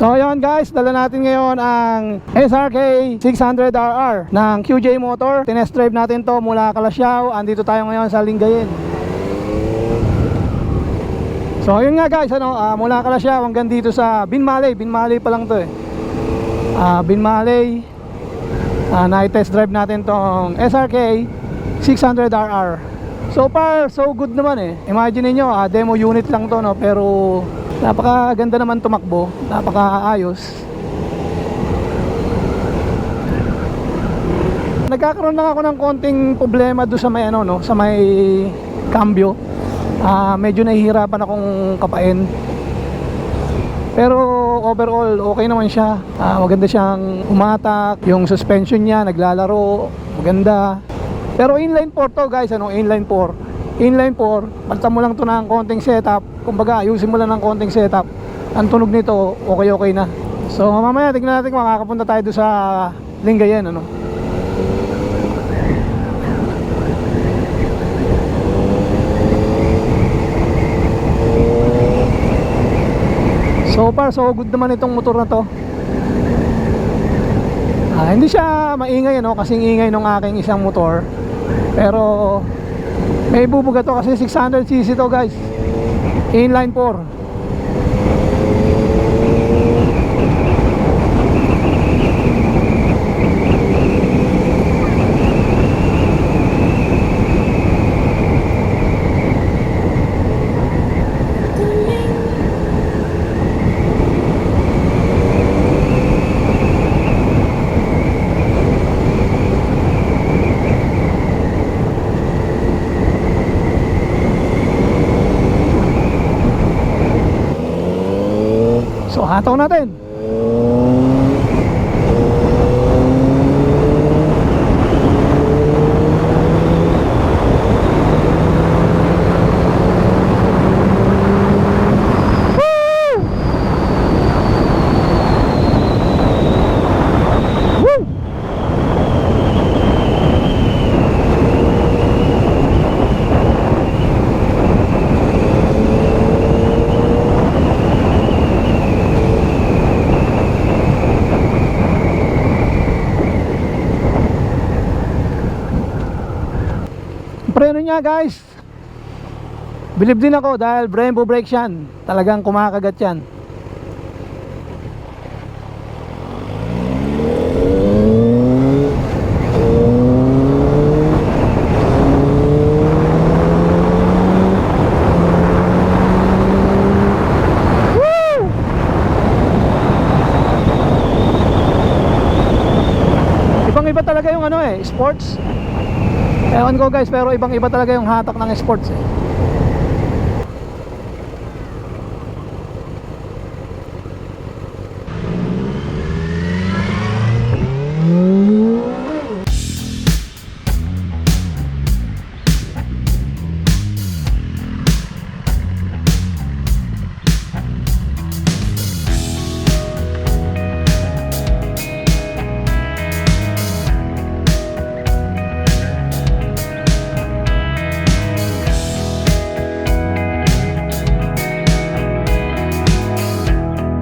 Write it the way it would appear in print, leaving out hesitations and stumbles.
So ayun guys, dala natin ngayon ang SRK 600RR ng QJ Motor. Tinest drive natin to mula Calasiao. Andito tayo ngayon sa Lingayen. So ayun nga guys, mula Calasiao hanggang dito sa Binmaley. Binmaley pa lang to Binmaley. Na-test drive natin tong SRK 600RR. So far, so good naman Imagine niyo, demo unit lang to pero napakaganda naman tumakbo, napakaayos. Nagkakaroon lang ako ng konting problema doon sa may sa may cambio. Medyo nahihirapan akong kapain. Pero overall okay naman siya. Maganda siyang umatak, yung suspension niya naglalaro, maganda. Pero inline 4 to guys, inline 4. Inline 4, palitan mo lang to ng konting setup. Kumbaga ayusin mo lang ng konting setup. Ang tunog nito okay na. So mamaya tignan natin kung makakapunta tayo doon sa Lingayen So far so good naman itong motor na to. Hindi siya maingay kasing ingay ng aking isang motor. Pero may bubuga to kasi 600cc to guys. Inline 4. So hataw natin. Preno niya guys, bilib din ako dahil Brembo brakes yan. Talagang kumakagat yan. Woo! Ibang iba talaga yung sports. Ewan ko guys, pero ibang iba talaga yung hatak ng sports